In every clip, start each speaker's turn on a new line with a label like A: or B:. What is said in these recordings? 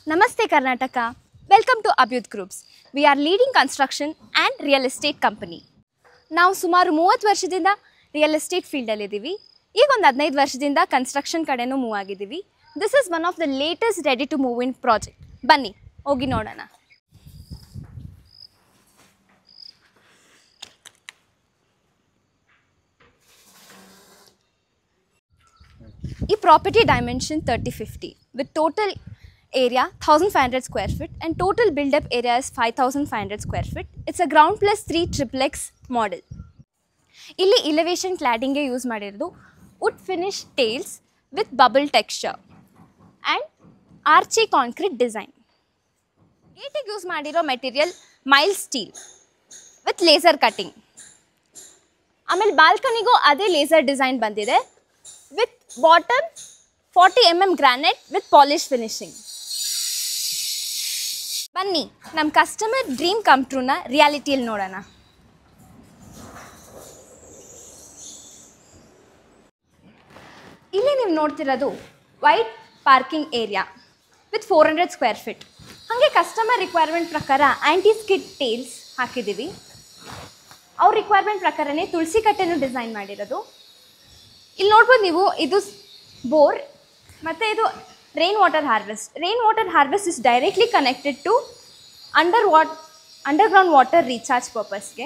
A: Namaste Karnataka. Welcome to Abhyud Groups. We are leading construction and real estate company. ನಾವು ಸುಮಾರು 30 ವರ್ಷದಿಂದ real estate ಫೀಲ್ಡಲ್ಲಿ ಇದ್ದೀವಿ. ಈಗ ಒಂದು 15 ವರ್ಷದಿಂದ ಕನ್ಸ್ಟ್ರಕ್ಷನ್ ಕಡೆನೂ ಮೂವ್ ಆಗಿದ್ದೀವಿ. This is one of the latest ready to move in project. ಬನ್ನಿ ಹೋಗಿ ನೋಡೋಣ. ಈ property dimension 3050 with total area 1500 square feet and total build up area is 5500 square feet. It's a ground plus 3 triplex model. ಇಲ್ಲಿ elevation cladding ಗೆ use ಮಾಡಿರೋದು wood finish tails with bubble texture and archy concrete design. Gate ಗೆ use ಮಾಡಿರೋ material mild steel with laser cutting. ಆಮೇಲೆ ಬಾಲ್ಕನಿಗೂ ಅದೇ laser design ಬಂದಿದೆ with bottom 40 mm granite with polish finishing. ಬನ್ನಿ ನಮ್ಮ ಕಸ್ಟಮರ್ ಡ್ರೀಮ್ ಕಮ್ ಟ್ರೂನ ರಿಯಾಲಿಟಿಯಲ್ಲಿ ನೋಡೋಣ. ಇಲ್ಲಿ ನೀವು ನೋಡ್ತಿರೋದು white parking area with 400 square feet. ಹಾಗೆ ಕಸ್ಟಮರ್ ರಿಕ್ವೈರ್ಮೆಂಟ್ ಪ್ರಕಾರ ಆ್ಯಂಟಿ ಸ್ಕಿಡ್ ಟೇಲ್ಸ್ ಹಾಕಿದ್ದೀವಿ. ಅವ್ರ ರಿಕ್ವೈರ್ಮೆಂಟ್ ಪ್ರಕಾರನೇ ತುಳಸಿ ಕಟ್ಟೆನೂ ಡಿಸೈನ್ ಮಾಡಿರೋದು. ಇಲ್ಲಿ ನೋಡ್ಬೋದು ನೀವು, ಇದು ಬೋರ್ ಮತ್ತು ಇದು rain water harvest. Rain water harvest is directly connected to underground water recharge purpose ಗೆ.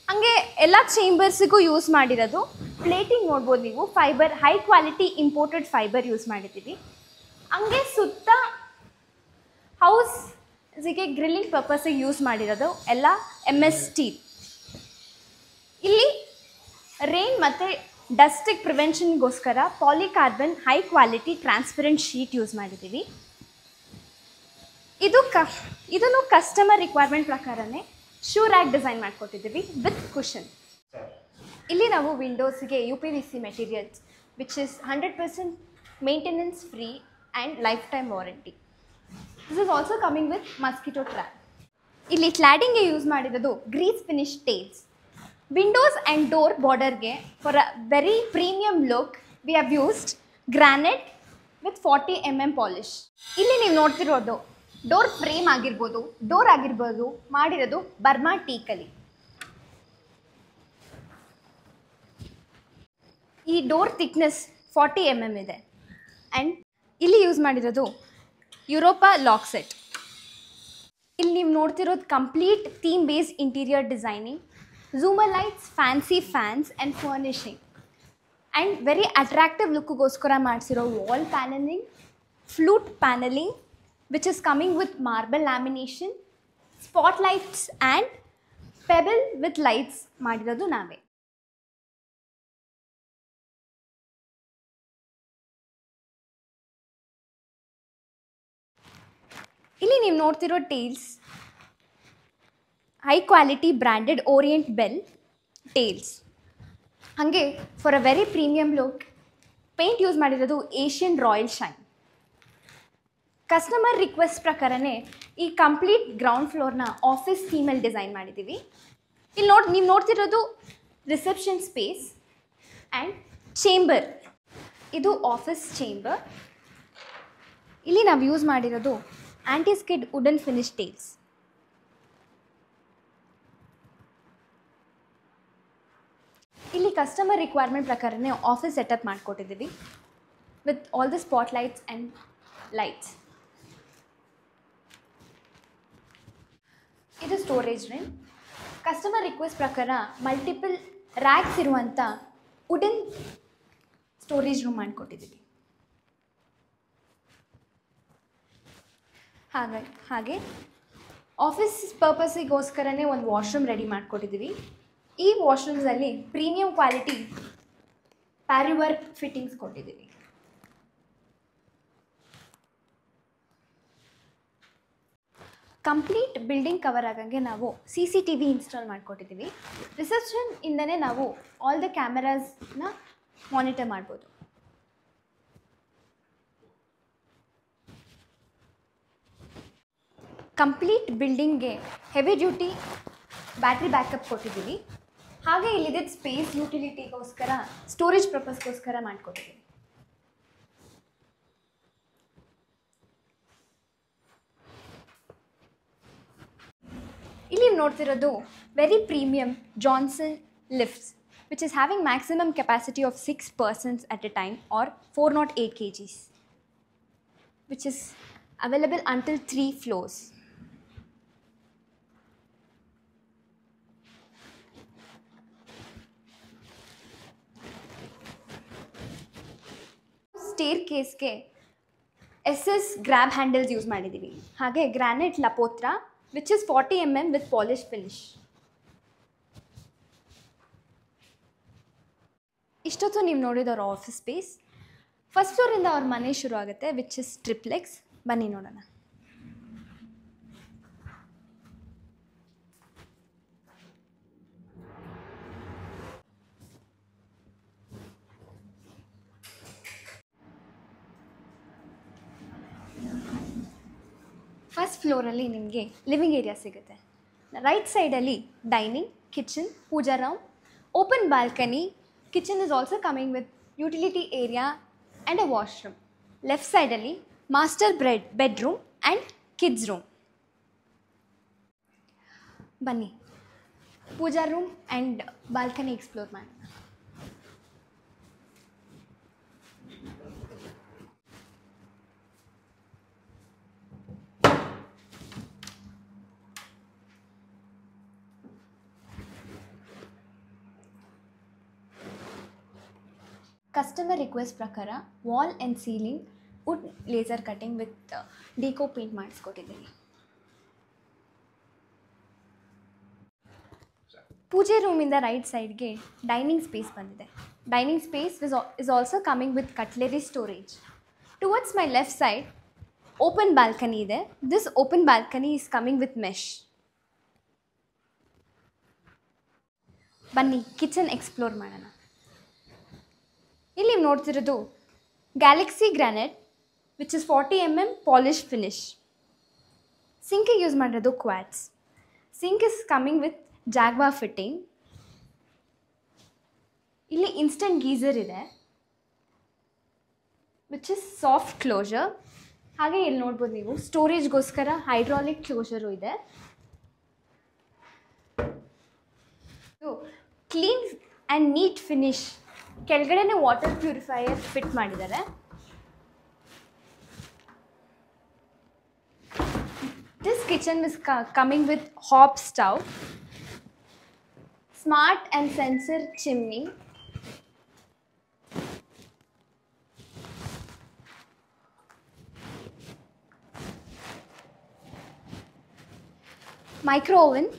A: ಹಂಗೆ ಎಲ್ಲ ಚೇಂಬರ್ಸಿಗೂ ಯೂಸ್ ಮಾಡಿರೋದು ಪ್ಲೇಟಿಂಗ್ ನೋಡ್ಬೋದು ನೀವು, fibre high quality imported fibre use ಮಾಡಿದ್ದೀವಿ. ಹಂಗೆ ಸುತ್ತ ಹೌಸ್ಗೆ ಗ್ರಿಲ್ಲಿಂಗ್ ಪರ್ಪಸ್ಸಿಗೆ ಯೂಸ್ ಮಾಡಿರೋದು ಎಲ್ಲ MS ಸ್ಟೀಲ್. ಇಲ್ಲಿ ರೈನ್ ಮತ್ತು ಡಸ್ಟಿಗೆ ಪ್ರಿವೆನ್ಷನ್ಗೋಸ್ಕರ polycarbon high quality transparent sheet use ಮಾಡಿದ್ದೀವಿ. ಇದನ್ನು ಕಸ್ಟಮರ್ ರಿಕ್ವೈರ್ಮೆಂಟ್ ಪ್ರಕಾರನೇ ಶೂ ರ್ಯಾಕ್ ಡಿಸೈನ್ ಮಾಡಿಕೊಟ್ಟಿದ್ದೀವಿ ವಿತ್ ಕುಷನ್. ಇಲ್ಲಿ ನಾವು ವಿಂಡೋಸ್ಗೆ UPVC materials which is 100% maintenance free and life time warranty. This is also coming with mosquito trap. ಇಲ್ಲಿ ಕ್ಲಾಡಿಂಗ್ಗೆ ಯೂಸ್ ಮಾಡಿರೋದು grease finish tiles. Windows and door border ge for a very premium look we have used granite with 40 mm polish. ಇಲ್ಲಿ ನೀವು ನೋಡ್ತಿರೋದು door frame ಆಗಿರ್ಬೋದು, door ಆಗಿರ್ಬೋದು ಮಾಡಿರೋದು Burma ಟೀಕಲ್ಲಿ. ಈ ಡೋರ್ ಥಿಕ್ನೆಸ್ 40 mm ಇದೆ. ಆ್ಯಂಡ್ ಇಲ್ಲಿ ಯೂಸ್ ಮಾಡಿರೋದು ಯುರೋಪಾ ಲಾಕ್ ಸೆಟ್. ಇಲ್ಲಿ ನೀವು ನೋಡ್ತಿರೋದು complete theme based interior designing, Zoomer lights, fancy fans and furnishing and very attractive lookgoskara ಮಾಡ್ಸಿರೋ wall paneling, flute paneling which is coming with marble lamination, spotlights and pebble with lights ಮಾಡಿರೋದು ನಾವೇ. ಇಲ್ಲಿ ನೀವು ನೋಡ್ತಿರೋ tiles high quality branded Orient Bell tiles. ಹಾಗೆ for a very premium look paint use ಮಾಡಿರೋದು Asian Royal Shine. Customer request ಪ್ರಕಾರನೇ ಈ complete ground ಫ್ಲೋರ್ನ ಆಫೀಸ್ ಥೀಮಲ್ಲಿ ಡಿಸೈನ್ ಮಾಡಿದ್ದೀವಿ. ಇಲ್ಲಿ ನೀವು ನೋಡ್ತಿರೋದು ರಿಸೆಪ್ಷನ್ ಸ್ಪೇಸ್ ಆ್ಯಂಡ್ ಚೇಂಬರ್. ಇದು ಆಫೀಸ್ ಚೇಂಬರ್. ಇಲ್ಲಿ ನಾವು ಯೂಸ್ ಮಾಡಿರೋದು anti skid wooden finish tiles. ಇಲ್ಲಿ ಕಸ್ಟಮರ್ ರಿಕ್ವೈರ್ಮೆಂಟ್ ಪ್ರಕಾರನೇ ಆಫೀಸ್ ಸೆಟಪ್ ಮಾಡಿಕೊಟ್ಟಿದ್ದೀವಿ with all the spot lights and lights. ಇದು ಸ್ಟೋರೇಜ್ ರೂಮ್. ಕಸ್ಟಮರ್ ರಿಕ್ವೆಸ್ಟ್ ಪ್ರಕಾರ ಮಲ್ಟಿಪಲ್ ರ್ಯಾಕ್ಸ್ ಇರುವಂಥ ವುಡನ್ ಸ್ಟೋರೇಜ್ ರೂಮ್ ಮಾಡಿಕೊಟ್ಟಿದ್ದೀವಿ. ಹಾಗೆ ಆಫೀಸ್ ಪರ್ಪಸ್ಸಿಗೋಸ್ಕರನೇ ಒಂದು ವಾಶ್ರೂಮ್ ರೆಡಿ ಮಾಡಿಕೊಟ್ಟಿದ್ದೀವಿ. ಈ ವಾಶ್ರೂಮ್ಸಲ್ಲಿ ಪ್ರೀಮಿಯಂ ಕ್ವಾಲಿಟಿ ಪ್ಯಾರಿವರ್ಕ್ ಫಿಟ್ಟಿಂಗ್ಸ್ ಕೊಟ್ಟಿದ್ದೀವಿ. ಕಂಪ್ಲೀಟ್ ಬಿಲ್ಡಿಂಗ್ ಕವರ್ ಆಗಂಗೆ ನಾವು CCTV ಇನ್ಸ್ಟಾಲ್ ಮಾಡಿಕೊಟ್ಟಿದ್ದೀವಿ. ರಿಸೆಪ್ಷನ್ ಇಂದನೇ ನಾವು ಆಲ್ ದ ಕ್ಯಾಮೆರಾಸ್ನ ಮಾನಿಟರ್ ಮಾಡ್ಬೋದು. ಕಂಪ್ಲೀಟ್ ಬಿಲ್ಡಿಂಗ್ಗೆ ಹೆವಿ ಡ್ಯೂಟಿ ಬ್ಯಾಟ್ರಿ ಬ್ಯಾಕಪ್ ಕೊಟ್ಟಿದ್ದೀವಿ. ಹಾಗೆ ಇಲ್ಲಿದ್ದ ಸ್ಪೇಸ್ ಯುಟಿಲಿಟಿಗೋಸ್ಕರ ಸ್ಟೋರೇಜ್ ಪರ್ಪಸ್ಗೋಸ್ಕರ ಮಾಡಿಕೊಟ್ಟಿದ್ದೀವಿ. ನೋಡ್ತಿರೋದು very premium Johnson lifts which is having maximum capacity of 6 persons at a time or 408 kgs, which is available until 3 floors. Staircase ke SS grab handles use ಮಾಡಿದ್ದೀವಿ. ಹಾಗೆ granite ಲಪೋತ್ರ which is 40 mm with polish finish. ಇಷ್ಟೊತ್ತು ನೀವು ನೋಡಿದವ್ರ office space. First ಫ್ಲೋರಿಂದ ಅವ್ರ ಮನೆ ಶುರು ಆಗುತ್ತೆ ವಿಚ್ ಇಸ್ ಟ್ರಿಪ್ಲೆಕ್ಸ್. ಬನ್ನಿ ನೋಡೋಣ. ಫಸ್ಟ್ ಫ್ಲೋರಲ್ಲಿ ನಿಮಗೆ ಲಿವಿಂಗ್ ಏರಿಯಾ ಸಿಗುತ್ತೆ. ರೈಟ್ ಸೈಡಲ್ಲಿ dining, kitchen, pooja room, open balcony. Kitchen is also coming with utility area and a washroom. Left side alli master bedroom and kids room. Bunny puja room and balcony explore ಮಾಡೋಣ. Customer request ಪ್ರಕಾರ wall and ceiling wood laser cutting with deco paint ಮಾಡಿಸ್ಕೊಟ್ಟಿದ್ದೀನಿ. ಪೂಜೆ ರೂಮಿಂದ right ಸೈಡ್ಗೆ dining space ಬಂದಿದೆ. Dining space is also coming with cutlery storage. Towards my left side open balcony ಇದೆ. This open balcony is coming with mesh. ಬನ್ನಿ kitchen explore ಮಾಡೋಣ. ಇಲ್ಲಿ ನೋಡ್ತಿರೋದು galaxy granite which is 40 mm polish finish. ಸಿಂಕಿಗೆ use ಮಾಡಿರೋದು quartz. Sink is coming with Jaquar fitting. ಇಲ್ಲಿ instant geyser ಇದೆ which is soft closer. ಹಾಗೆ ಇಲ್ಲಿ ನೋಡ್ಬೋದು ನೀವು ಸ್ಟೋರೇಜ್ಗೋಸ್ಕರ ಹೈಡ್ರಾಲಿಕ್ ಕ್ಲೋಜರು ಇದೆ. Clean and neat finish. ಕೆಳಗಡೆನೇ ವಾಟರ್ ಪ್ಯೂರಿಫೈಯರ್ ಫಿಟ್ ಮಾಡಿದ್ದಾರೆ. This kitchen is coming with hob stove, smart and sensor chimney, micro oven.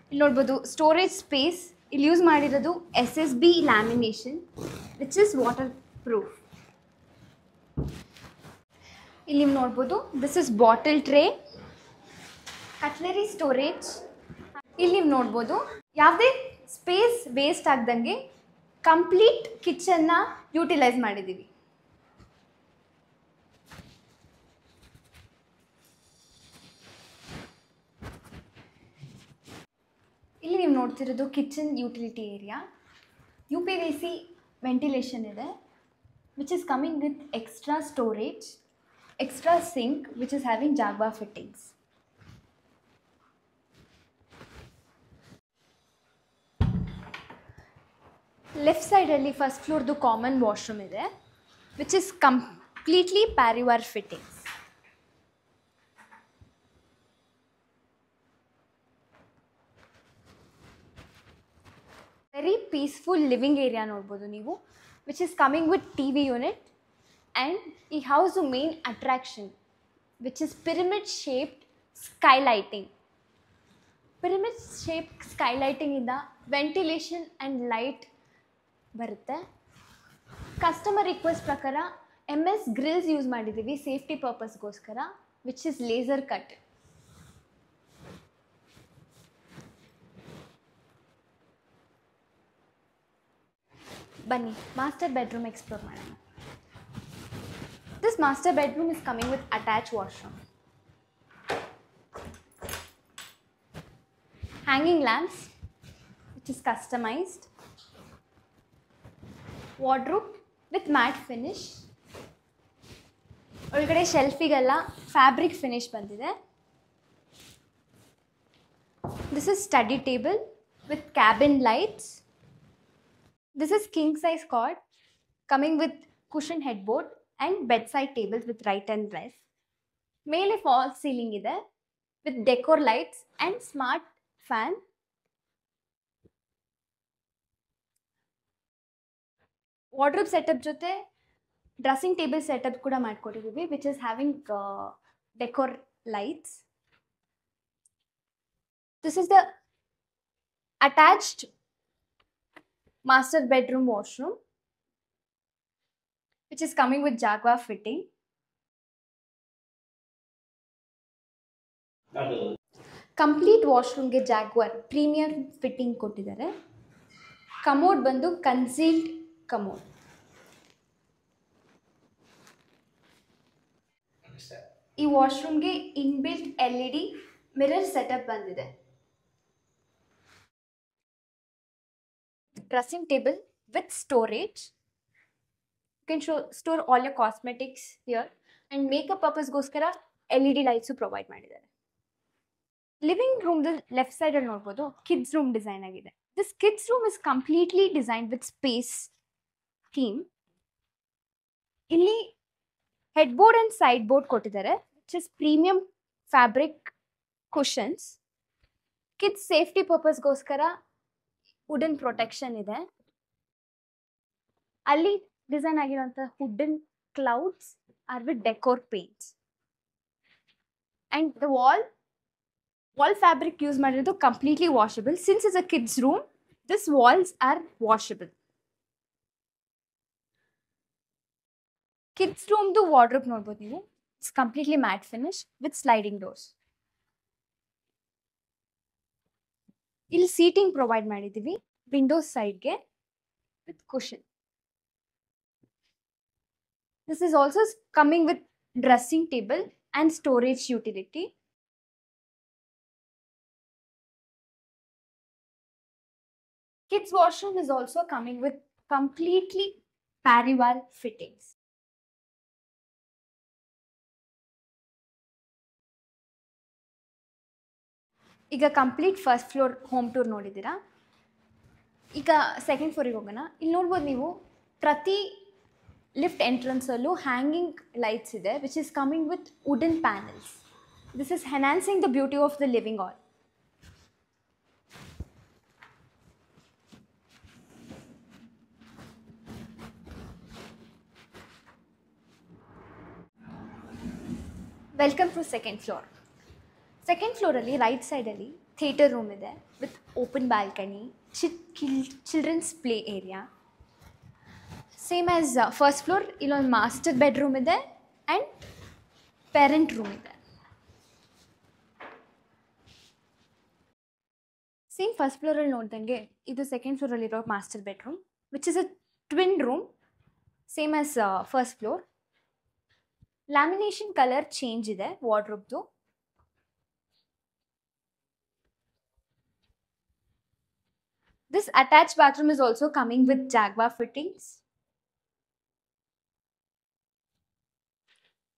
A: ಇಲ್ಲಿ ನೋಡ್ಬೋದು ಸ್ಟೋರೇಜ್ ಸ್ಪೇಸ್. ಇಲ್ಲಿ ಯೂಸ್ ಮಾಡಿರೋದು SSB lamination which is water proof. ಇಲ್ಲಿ ನೋಡ್ಬೋದು this is bottle tray, cutlery storage. ಇಲ್ಲಿ ನೀವು ನೋಡ್ಬೋದು ಯಾವುದೇ ಸ್ಪೇಸ್ ವೇಸ್ಟ್ ಆಗ್ದಂಗೆ ಕಂಪ್ಲೀಟ್ ಕಿಚನ್ನ ಯೂಟಿಲೈಸ್ ಮಾಡಿದ್ದೀವಿ. ಇಲ್ಲಿ ನೀವು ನೋಡ್ತಿರೋದು kitchen utility area. UPVC ventilation ಇದೆ which is coming with extra storage, extra sink which is having Jaquar fittings. Left ಸೈಡಲ್ಲಿ ಫಸ್ಟ್ ಫ್ಲೋರ್ದು ಕಾಮನ್ ವಾಶ್ರೂಮ್ ಇದೆ which is completely Parryware fittings. Very peaceful living area ನೋಡ್ಬೋದು ನೀವು which is coming with TV unit. And ಈ house main attraction which is pyramid shaped skylighting. Pyramid shape ಸ್ಕೈಲೈಟಿಂಗಿಂದ ventilation and light ಬರುತ್ತೆ. Customer request ಪ್ರಕಾರ MS grills use ಮಾಡಿದ್ದೀವಿ safety ಪರ್ಪಸ್ಗೋಸ್ಕರ which is laser cut. ಬನ್ನಿ master bedroom explore ಮಾಡೋಣ. This master bedroom is coming with attach washroom, hanging lamps which is customised, wardrobe with matt finish. ಒಳಗಡೆ ಶೆಲ್ಫಿಗೆಲ್ಲ fabric finish ಬಂದಿದೆ. This is study table with cabin lights. This is king size cot coming with cushion headboard and bedside tables with right and left. Mele false ceiling ide with decor lights and smart fan. Wardrobe setup jote dressing table setup kuda ಮಾಡ್ಕೊಟ್ಟಿದ್ದೀವಿ, which is having decor lights. This is the attached master bedroom washroom, which is coming with Jaguar fitting. Complete washroom ge Jaguar premium fitting ಕೊಟ್ಟಿದ್ದಾರೆ. Commode ಬಂದು concealed commode. ಈ ವಾಶ್ರೂಮ್ಗೆ inbuilt LED mirror setup ಬಂದಿದೆ. Dressing table with storage. You can store all your cosmetics here, and makeup purpose goskara LED lights provide ಮಾಡಿದ್ದಾರೆ. Living room left side ಅಲ್ಲಿ ನೋಡ್ಬೋದು kids room design ಆಗಿದೆ. This kids room is completely design with space theme. ಇಲ್ಲಿ head board and side board ಕೊಟ್ಟಿದ್ದಾರೆ, which is premium fabric cushions. Kids safety ಪರ್ಪಸ್ಗೋಸ್ಕರ wooden protection ಇದೆ. ಅಲ್ಲಿ design ಆಗಿರುವಂಥ wooden clouds are with decor paints. And the wall fabric use ಮಾಡಿರೋದು completely washable. Since it's a kids room, these walls are washable. Kids room ದು wardrobe ನೋಡ್ಬೋದು ನೀವು. It's completely matte finish with sliding doors. ಇಲ್ಲಿ seating provide ಮಾಡಿದ್ದೀವಿ windows side ಗೆ with cushion. This is also coming with dressing table and storage utility. Kids washroom is also coming with completely Parival fittings. ಈಗ complete first floor home tour ನೋಡಿದ್ದೀರಾ. ಈಗ second ಫ್ಲೋರಿಗೆ ಹೋಗೋಣ. ಇಲ್ಲಿ ನೋಡ್ಬೋದು ನೀವು ಪ್ರತಿ ಲಿಫ್ಟ್ ಎಂಟ್ರೆನ್ಸಲ್ಲೂ ಹ್ಯಾಂಗಿಂಗ್ ಲೈಟ್ಸ್ ಇದೆ, which is coming with wooden panels. This is enhancing the beauty of the living hall. Welcome to second floor. Second ಫ್ಲೋರಲ್ಲಿ ರೈಟ್ ಸೈಡಲ್ಲಿ ಥಿಯೇಟರ್ ರೂಮ್ ಇದೆ with open balcony, children's play area. Same as first floor ಇಲ್ಲೊಂದು master bedroom ಇದೆ and parent room ಇದೆ. Same first ಫ್ಲೋರಲ್ಲಿ ನೋಡ್ದಂಗೆ ಇದು second ಫ್ಲೋರಲ್ಲಿರೋ master bedroom, which is a twin room, same as first floor. Lamination colour change ಇದೆ ವಾರ್ಡ್ರೋಬ್ದು. This attached bathroom is also coming with Jaguar fittings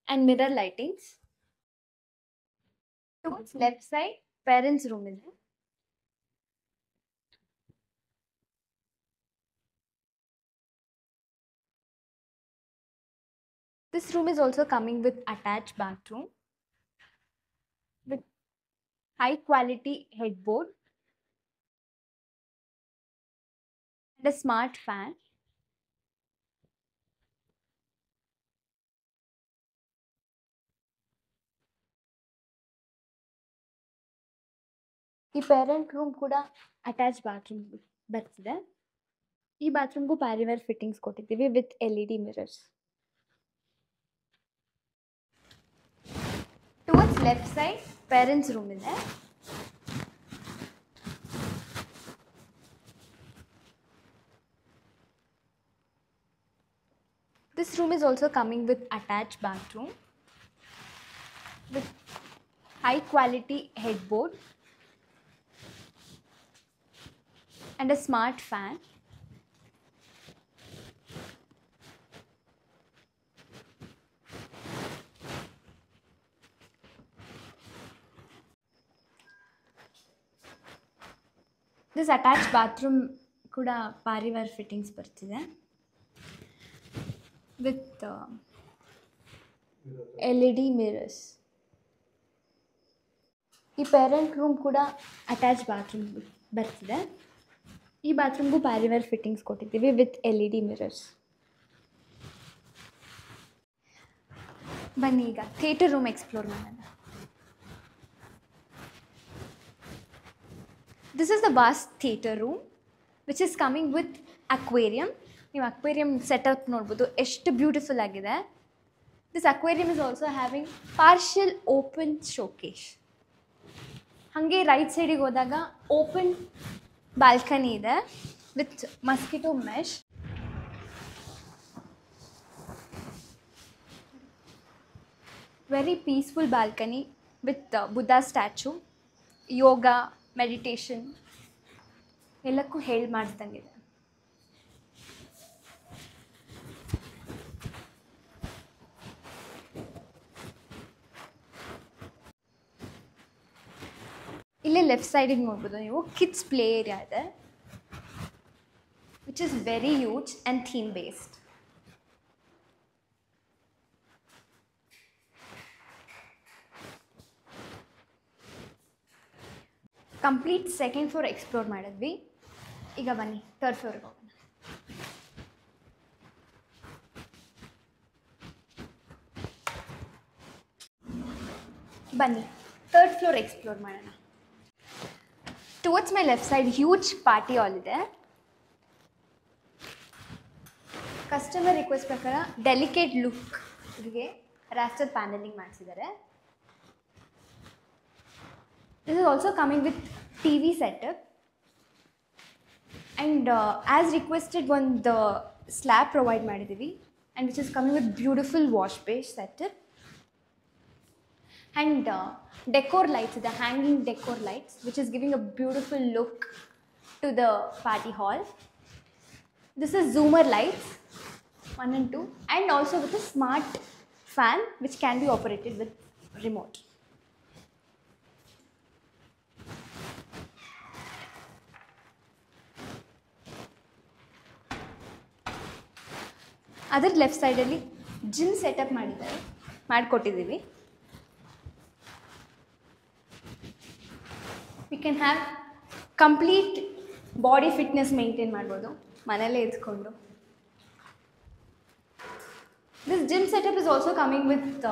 A: and mirror lightings. Towards left side, parents' room is there. This room is also coming with attached bathroom with high quality headboard and a smart fan. ಈ parent room ಕೂಡ attach bathroom ಬರ್ತಿದೆ. ಈ ಬಾತ್ರೂಮ್ಗೂ Parryware fittings ಕೊಟ್ಟಿದ್ದೀವಿ with LED mirrors. Towards left side parents room ಇದೆ. This room is also coming with attached bathroom with high quality headboard and a smart fan. This attach bathroom ಕೂಡ Parryware fittings ಬರ್ತಿದೆ with LED mirrors. ಈ parent room ಕೂಡ attach bathroom ಬರ್ತಿದೆ. ಈ ಬಾತ್ರೂಮ್ಗೂ Parryware fittings ಕೊಟ್ಟಿದ್ದೀವಿ with LED mirrors. ಬನ್ನಿ ಈಗ ಥಿಯೇಟರ್ ರೂಮ್ ಎಕ್ಸ್ಪ್ಲೋರ್ ಮಾಡೋಣ. This is the vast theatre room which is coming with aquarium. ನೀವು ಅಕ್ವೇರಿಯಮ್ ಸೆಟಪ್ ನೋಡ್ಬೋದು, ಎಷ್ಟು ಬ್ಯೂಟಿಫುಲ್ ಆಗಿದೆ. This aquarium is also having partial open showcase. ಹಾಗೆ ರೈಟ್ ಸೈಡಿಗೆ ಹೋದಾಗ ಓಪನ್ ಬಾಲ್ಕನಿ ಇದೆ with mosquito mesh. Very peaceful balcony with Buddha statue. Yoga, meditation ಎಲ್ಲಕ್ಕೂ ಹೇಳಿ ಮಾಡಿಸ್ದಂಗಿದೆ. ಇಲ್ಲಿ ಲೆಫ್ಟ್ ಸೈಡಿಗೆ ನೋಡ್ಬೋದು ನೀವು ಕಿಡ್ಸ್ ಪ್ಲೇ ಏರಿಯಾ ಇದೆ which is very huge and theme based. Complete second floor explore ಮಾಡಿದ್ವಿ. ಈಗ ಬನ್ನಿ ಥರ್ಡ್ ಫ್ಲೋರ್ಗೆ ಹೋಗೋಣ. ಬನ್ನಿ ಥರ್ಡ್ ಫ್ಲೋರ್ ಎಕ್ಸ್ಪ್ಲೋರ್ ಮಾಡೋಣ. Towards my left side huge party hall ಇದೆ. ಕಸ್ಟಮರ್ ರಿಕ್ವೆಸ್ಟ್ ಪ್ರಕಾರ ಡೆಲಿಕೇಟ್ ಲುಕ್ಗೆ ರಾಸ್ಟರ್ ಪ್ಯಾನಲಿಂಗ್ ಮಾಡಿಸಿದ್ದಾರೆ. This is also coming with TV setup and as requested ಒಂದು slab provide ಮಾಡಿದ್ದೀವಿ and which is coming with beautiful wash base setup and decor lights, the hanging decor lights which is giving a beautiful look to the party hall. This is zoomer lights 1 and 2 and also with a smart fan which can be operated with remote. ಅದರ left ಸೈಡಲ್ಲಿ gym setup ಮಾಡಿಕೊಟ್ಟಿದ್ದೀವಿ. We can have complete body fitness maintain ಮಾಡ್ಬೋದು ಮನೆಯಲ್ಲೇ ಇದ್ಕೊಂಡು. This gym setup is also coming with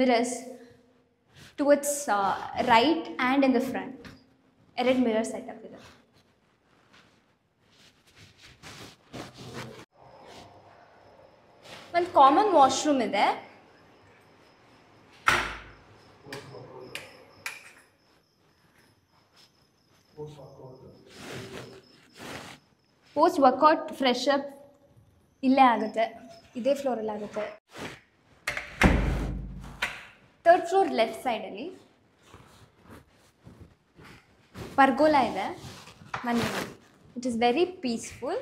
A: mirrors towards right and in the front. 2 mirror setup ಇದೆ. ಒಂದು common washroom ಇದೆ. Post workout fresh up ಇಲ್ಲೇ ಆಗುತ್ತೆ, ಇದೇ ಫ್ಲೋರಲ್ಲಿ ಆಗುತ್ತೆ. ಥರ್ಡ್ ಫ್ಲೋರ್ ಲೆಫ್ಟ್ ಸೈಡಲ್ಲಿ ಪರ್ಗೋಲಾ ಇದೆ ಮನೆ. It is very peaceful.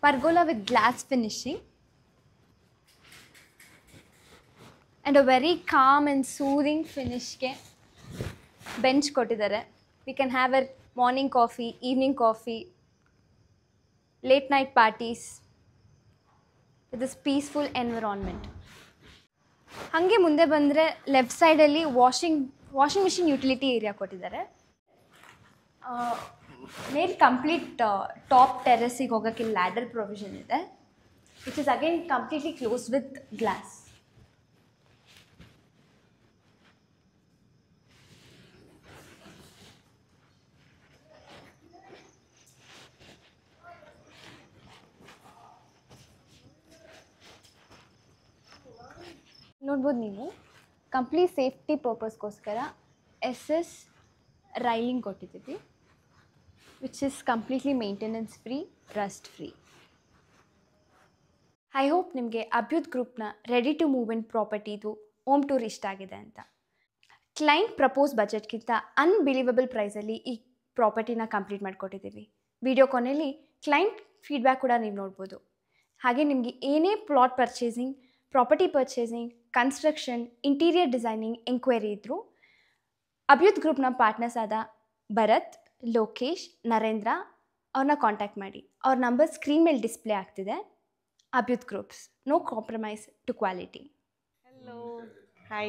A: Pergola with glass finishing and a very calm and soothing finish ke bench kottidare. We can have a morning coffee, evening coffee, late night parties with this peaceful environment. hange munde bandre left side alli washing machine utility area kottidare. ಮೇಲೆ complete top ಟೆರೆಸಿಗೆ ಹೋಗೋಕ್ಕೆ ladder provision ಇದೆ which is again completely close with glass. ನೋಡ್ಬೋದು ನೀವು complete safety ಪರ್ಪಸ್ಗೋಸ್ಕರ SS railing ಕೊಟ್ಟಿದ್ದೀವಿ which is completely maintenance free, rust free. I hope ನಿಮಗೆ ಅಭ್ಯುತ್ ಗ್ರೂಪ್ನ ready to move in ಪ್ರಾಪರ್ಟಿದು home tour ಇಷ್ಟ ಆಗಿದೆ ಅಂತ. ಕ್ಲೈಂಟ್ ಪ್ರಪೋಸ್ ಬಜೆಟ್ಗಿಂತ ಅನ್ಬಿಲೀವಬಲ್ ಪ್ರೈಸಲ್ಲಿ ಈ ಪ್ರಾಪರ್ಟಿನ ಕಂಪ್ಲೀಟ್ ಮಾಡಿಕೊಟ್ಟಿದ್ದೀವಿ. ವಿಡಿಯೋ ಕೊನೆಯಲ್ಲಿ ಕ್ಲೈಂಟ್ ಫೀಡ್ಬ್ಯಾಕ್ ಕೂಡ ನೀವು ನೋಡ್ಬೋದು. ಹಾಗೆ ನಿಮಗೆ ಏನೇ plot purchasing, property purchasing, construction, interior designing enquiry ಇದ್ದರೂ ಅಭಿಯುತ್ ಗ್ರೂಪ್ನ ಪಾರ್ಟ್ನರ್ಸ್ ಆದ ಭರತ್, ಲೋಕೇಶ್, ನರೇಂದ್ರ ಅವ್ರನ್ನ ಕಾಂಟ್ಯಾಕ್ಟ್ ಮಾಡಿ. ಅವ್ರ ನಂಬರ್ ಸ್ಕ್ರೀನ್ ಮೇಲೆ ಡಿಸ್ಪ್ಲೇ ಆಗ್ತಿದೆ. Abhyut groups, no compromise to quality.
B: Hello. Hi.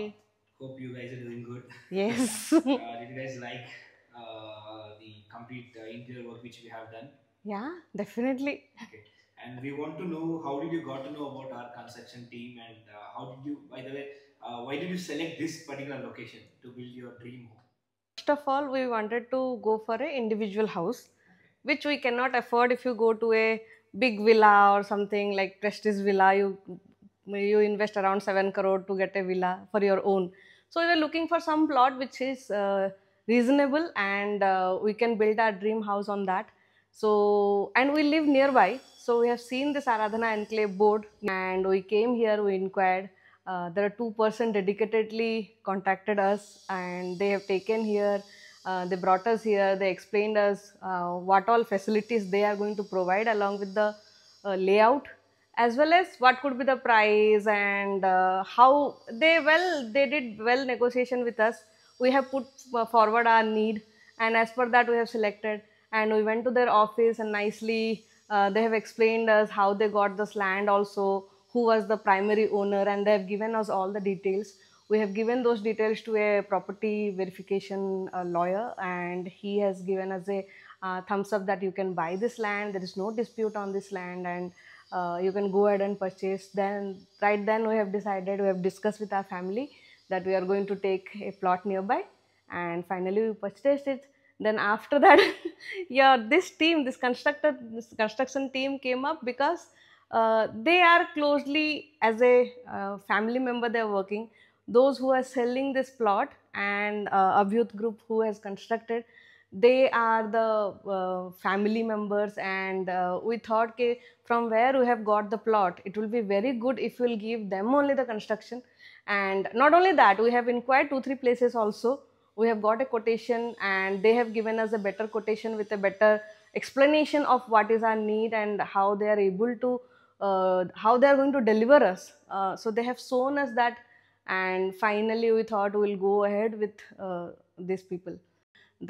C: Hope you guys are doing good.
B: Yes.
C: Did you guys like the complete interior work which we have done?
B: Yeah, definitely.
C: Okay. And we want to know how did you got to know about our construction team, and how did you, by the way, why did you select this particular location to build your dream home?
B: First of all, we wanted to go for a individual house, which we cannot afford if you go to a big villa or something like Prestige Villa. You invest around 7 crore to get a villa for your own. So we were looking for some plot which is reasonable, and we can build our dream house on that. So, and we live nearby, so we have seen this Aradhana Enclave board, and we came here, we inquired. There are two-person dedicatedly contacted us, and they have taken here. They brought us here. They explained us what all facilities they are going to provide along with the layout, as well as what could be the price, and how they did well negotiation with us. We have put forward our need, and as per that we have selected, and we went to their office, and nicely they have explained us how they got this land also, who was the primary owner, and they have given us all the details. We have given those details to a property verification lawyer, and he has given us a thumbs up that you can buy this land, there is no dispute on this land, and you can go ahead and purchase. Then right then we have decided, we have discussed with our family that we are going to take a plot nearby, and finally we purchased it. Then after that, yeah, this construction team came up because they are closely as a family member they are working. Those who are selling this plot, and Abhyut group who has constructed, they are the family members, and we thought, okay, from where we have got the plot, it will be very good if we'll give them only the construction. And not only that, we have inquired 2-3 places also. We have got a quotation, and they have given us a better quotation with a better explanation of what is our need and how they are able to how they are going to deliver us. So they have shown us that, and finally we thought we'll go ahead with these people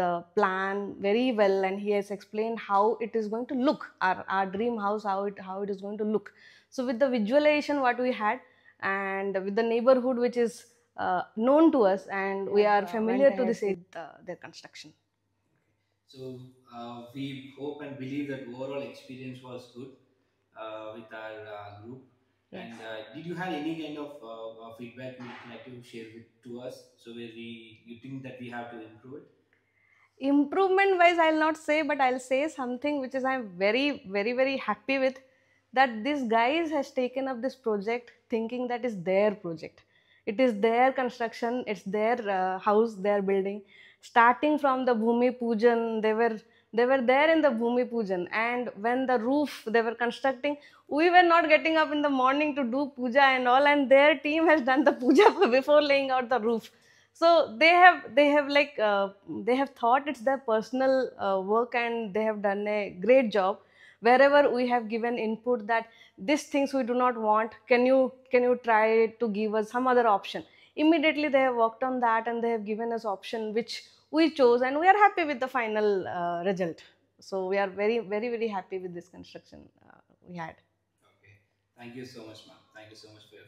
B: the plan very well, and he has explained how it is going to look, our dream house, how it is going to look. So with the visualization what we had, and with the neighborhood which is known to us, and we are familiar to this their construction.
C: So we hope and believe that overall experience was good with our group.
B: Yes.
C: And did you have any kind of feedback you would like to share with to us? So where you think that we have to improve it?
B: Improvement wise, I'll not say, but I'll say something which is I'm very, very, very happy with, that this guys has taken up this project thinking that is their project. It is their construction, it's their house they are building. Starting from the Bhumi Pujan, they were there in the Bhumi Pujan, and when the roof they were constructing, we were not getting up in the morning to do puja and all, and their team has done the puja before laying out the roof. So they have like they have thought it's their personal work, and they have done a great job. Wherever we have given input that these things we do not want, can you try to give us some other option, immediately they have worked on that, and they have given us option which we chose, and we are happy with the final result. So we are very, very, very happy with this construction we had.
C: Okay. Thank you so much, ma'am. Thank you so much for your